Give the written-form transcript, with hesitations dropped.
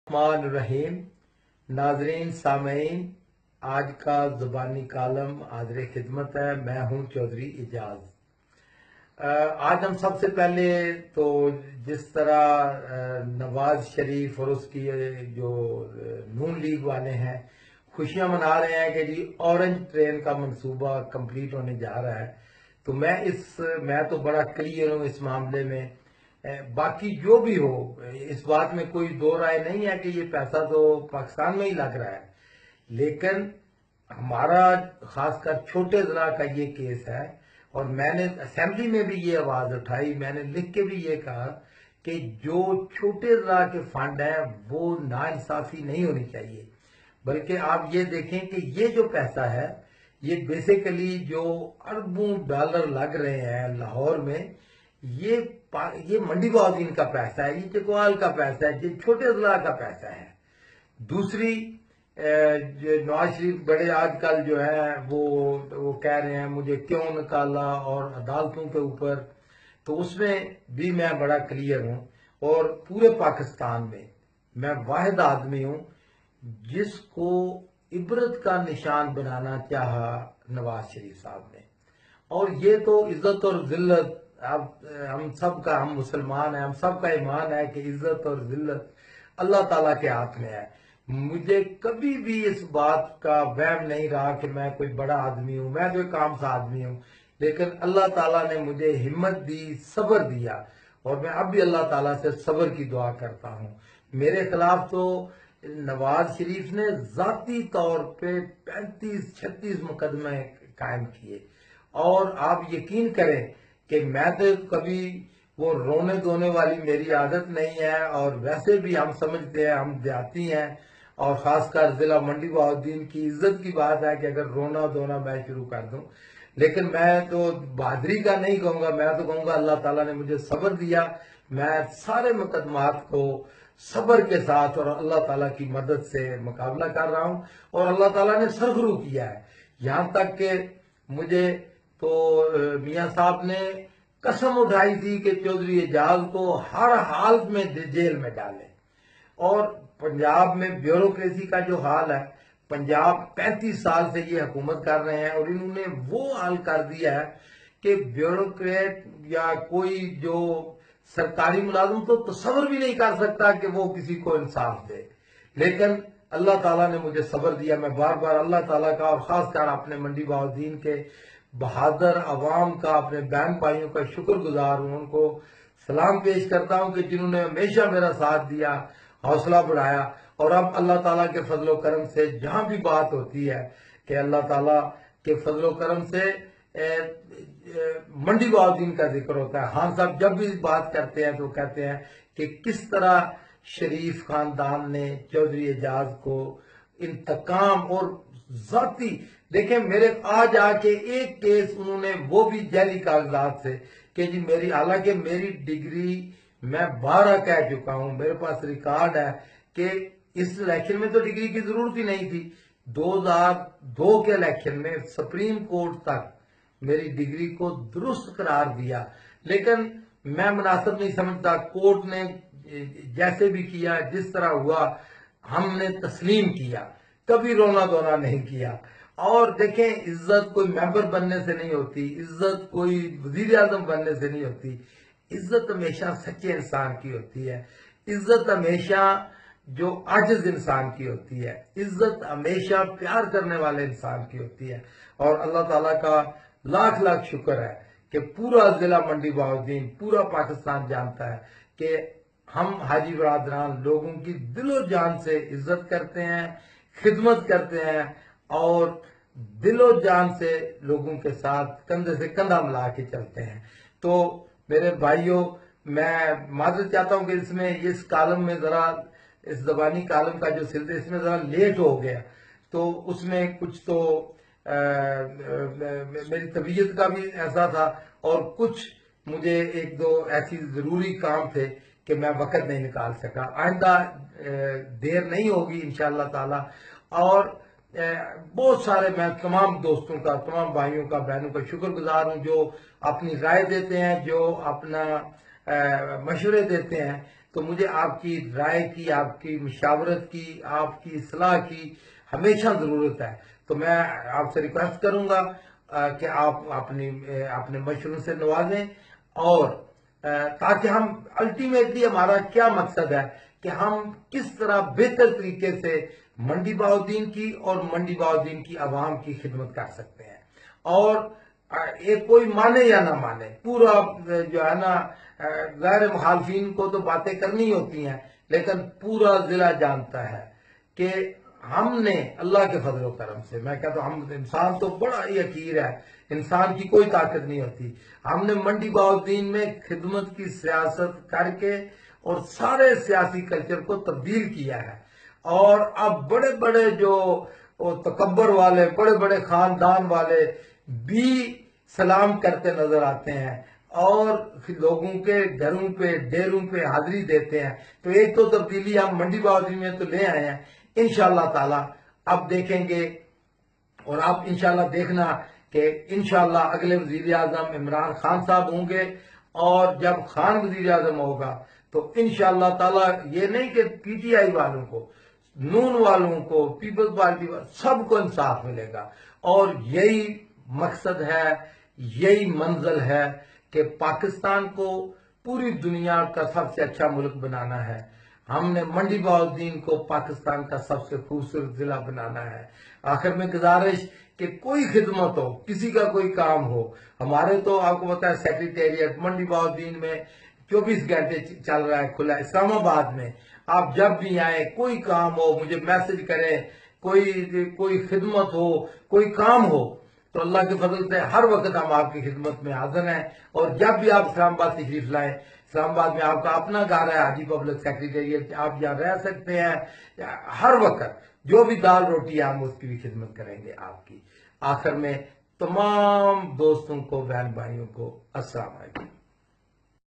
الرحمن الرحیم ناظرین سامعین، آج کا زبانی کالم حاضر خدمت ہے۔ میں ہوں چودھری اعجاز۔ آج ہم سب سے پہلے تو جس طرح نواز شریف اور اس کی جو نون لیگ والے ہیں خوشیاں منا رہے ہیں کہ جی اورنج ٹرین کا منصوبہ کمپلیٹ ہونے جا رہا ہے، تو میں تو بڑا کلیئر ہوں اس معاملے میں۔ باقی جو بھی ہو، اس بات میں کوئی دو رائے نہیں ہے کہ یہ پیسہ تو پاکستان میں ہی لگ رہا ہے، لیکن ہمارا خاص کر چھوٹے اضلاع کا یہ کیس ہے، اور میں نے اسمبلی میں بھی یہ آواز اٹھائی، میں نے لکھ کے بھی یہ کہا کہ جو چھوٹے اضلاع کے فنڈ ہیں وہ ناانصافی نہیں ہونی چاہیے، بلکہ آپ یہ دیکھیں کہ یہ جو پیسہ ہے یہ بیسیکلی جو اربوں ڈالر لگ رہے ہیں لاہور میں، یہ منڈی باؤدین کا پیسہ ہے، یہ چکوال کا پیسہ ہے، یہ چھوٹے اضلاع کا پیسہ ہے۔ دوسری، نواز شریف بڑے آج کل جو ہے وہ کہہ رہے ہیں مجھے کیوں نکالا اور عدالتوں کے اوپر، تو اس میں بھی میں بڑا کلیئر ہوں، اور پورے پاکستان میں واحد آدمی ہوں جس کو عبرت کا نشان بنانا چاہا نواز شریف صاحب نے۔ اور یہ تو عزت اور ذلت، اب ہم مسلمان ہیں، ہم سب کا ایمان ہے کہ عزت اور ذلت اللہ تعالیٰ کے ہاتھ میں ہے۔ مجھے کبھی بھی اس بات کا وہم نہیں رہا کہ میں کوئی بڑا آدمی ہوں، میں تو ایک عام سا آدمی ہوں، لیکن اللہ تعالیٰ نے مجھے ہمت دی، صبر دیا، اور میں اب بھی اللہ تعالیٰ سے صبر کی دعا کرتا ہوں۔ میرے خلاف تو نواز شریف نے ذاتی طور پہ 35-36 مقدمے قائم کیے، اور آپ یقین کریں کہ میں تو کبھی وہ رونے دھونے والی میری عادت نہیں ہے، اور ویسے بھی ہم سمجھتے ہیں ہم دیہاتی ہیں، اور خاص کر ضلع منڈی بہاؤالدین کی عزت کی بات ہے کہ اگر رونا دھونا میں شروع کر دوں، لیکن میں تو بہادری کا نہیں کہوں گا، میں تو کہوں گا اللہ تعالیٰ نے مجھے صبر دیا، میں سارے مقدمات کو صبر کے ساتھ اور اللہ تعالیٰ کی مدد سے مقابلہ کر رہا ہوں، اور اللہ تعالیٰ نے سرخرو کیا ہے، یہاں تک کہ مجھے تو میاں صاحب نے قسم اٹھائی تھی کہ چودھری اعجاز کو ہر حالت میں جیل میں ڈالیں۔ اور پنجاب میں بیوروکریسی کا جو حال ہے، پنجاب 35 سال سے یہ حکومت کر رہے ہیں، اور انہوں نے وہ حال کر دیا ہے کہ بیوروکریٹ یا کوئی جو سرکاری ملازم تو تصور بھی نہیں کر سکتا کہ وہ کسی کو انصاف دے، لیکن اللہ تعالیٰ نے مجھے صبر دیا۔ میں بار بار اللہ تعالیٰ کا اور خاص کر اپنے منڈی بہاؤالدین کے بہادر عوام کا، اپنے بہن بھائیوں کا شکر گزار ہوں، ان کو سلام پیش کرتا ہوں کہ جنہوں نے ہمیشہ میرا ساتھ دیا، حوصلہ بڑھایا، اور اب اللہ تعالیٰ کے فضل و کرم سے جہاں بھی بات ہوتی ہے کہ اللہ تعالیٰ کے فضل و کرم سے منڈی بہاؤالدین کا ذکر ہوتا ہے، خان صاحب جب بھی بات کرتے ہیں تو کہتے ہیں کہ کس طرح شریف خاندان نے چودھری اعجاز کو انتقام اور ذاتی، دیکھیں میرے آج آ کے ایک کیس انہوں نے وہ بھی جعلی کاغذات سے کہ جی حالانکہ میری ڈگری میں 12 کہہ چکا ہوں، میرے پاس ریکارڈ ہے کہ اس الیکشن میں تو ڈگری کی ضرورت ہی نہیں تھی، 2002 کے الیکشن میں سپریم کورٹ تک میری ڈگری کو درست قرار دیا، لیکن میں مناسب نہیں سمجھتا، کورٹ نے جیسے بھی کیا، جس طرح ہوا ہم نے تسلیم کیا، کبھی رونا دھونا نہیں کیا۔ اور دیکھیں عزت کوئی ممبر بننے سے نہیں ہوتی، عزت کوئی وزیر اعظم بننے سے نہیں ہوتی، عزت ہمیشہ سچے انسان کی ہوتی ہے، عزت ہمیشہ جو عاجز انسان کی ہوتی ہے، عزت ہمیشہ پیار کرنے والے انسان کی ہوتی ہے، اور اللہ تعالیٰ کا لاکھ لاکھ شکر ہے کہ پورا ضلع منڈی بہاؤالدین، پورا پاکستان جانتا ہے کہ ہم حاجی برادران لوگوں کی دل و جان سے عزت کرتے ہیں، خدمت کرتے ہیں، اور دل و جان سے لوگوں کے ساتھ کندھے سے کندھا ملا کے چلتے ہیں۔ تو میرے بھائیوں، میں معذرت چاہتا ہوں کہ اس کالم میں ذرا، اس زبانی کالم کا جو سلسلہ اس میں ذرا لیٹ ہو گیا، تو اس میں کچھ تو میری طبیعت کا بھی ایسا تھا، اور کچھ مجھے ایک دو ایسی ضروری کام تھے کہ میں وقت نہیں نکال سکا۔ آئندہ دیر نہیں ہوگی انشاءاللہ تعالی، اور بہت سارے میں تمام دوستوں کا، تمام بھائیوں کا، بہنوں کا شکر گزار ہوں جو اپنی رائے دیتے ہیں، جو اپنا مشورے دیتے ہیں، تو مجھے آپ کی رائے کی، آپ کی مشاورت کی، آپ کی اصلاح کی ہمیشہ ضرورت ہے. تو میں آپ سے ریکویسٹ کروں گا کہ آپ اپنے مشوروں سے نوازیں، اور تاکہ ہم الٹیمیٹلی ہمارا کیا مقصد ہے کہ ہم کس طرح بہتر طریقے سے منڈی بہاؤالدین کی اور منڈی بہاؤالدین کی عوام کی خدمت کر سکتے ہیں. اور ایک کوئی مانے یا نہ مانے، پورا جو ہے نا، غیر مخالفین کو تو باتیں کرنی ہوتی ہیں، لیکن پورا ضلع جانتا ہے کہ ہم نے اللہ کے فضل و کرم سے، میں کہتا ہوں ہم انسان تو بڑا ہی حقیر ہے، انسان کی کوئی طاقت نہیں ہوتی. ہم نے منڈی بہاؤالدین میں خدمت کی سیاست کر کے اور سارے سیاسی کلچر کو تبدیل کیا ہے. اور اب بڑے بڑے جو تکبر والے، بڑے بڑے خاندان والے بھی سلام کرتے نظر آتے ہیں اور لوگوں کے گھروں پہ، ڈیروں پہ حاضری دیتے ہیں. تو ایک تو تبدیلی ہم منڈی بہاؤالدین میں تو لے آئے ہیں انشاءاللہ تعالی. اب دیکھیں گے، اور آپ انشاءاللہ دیکھنا کہ انشاءاللہ اگلے وزیر اعظم عمران خان صاحب ہوں گے، اور جب خان وزیر اعظم ہوگا تو انشاءاللہ تعالی یہ نہیں کہ پی ٹی آئی والوں کو، نون والوں کو، پیپلز پارٹی والوں، سب کو انصاف ملے گا. اور یہی مقصد ہے، یہی منزل ہے کہ پاکستان کو پوری دنیا کا سب سے اچھا ملک بنانا ہے. ہم نے منڈی بہاؤالدین کو پاکستان کا سب سے خوبصورت ضلع بنانا ہے. آخر میں گزارش کہ کوئی خدمت ہو، کسی کا کوئی کام ہو، ہمارے تو آپ کو پتا ہے سیکریٹریٹ منڈی بہاؤالدین میں 24 گھنٹے چل رہا ہے کھلا. اسلام آباد میں آپ جب بھی آئیں، کوئی کام ہو مجھے میسج کریں، کوئی خدمت ہو، کوئی کام ہو، تو اللہ کے فضل سے ہر وقت ہم آپ کی خدمت میں حاضر ہیں. اور جب بھی آپ اسلام آباد تشریف لائیں، اسلام آباد میں آپ کا اپنا گھر ہے، حاجی پبلک سیکریٹریٹ، آپ یہاں رہ سکتے ہیں. ہر وقت جو بھی دال روٹی ہے ہم اس کی بھی خدمت کریں گے آپ کی. آخر میں تمام دوستوں کو، بہن بھائیوں کو السلام علیکم.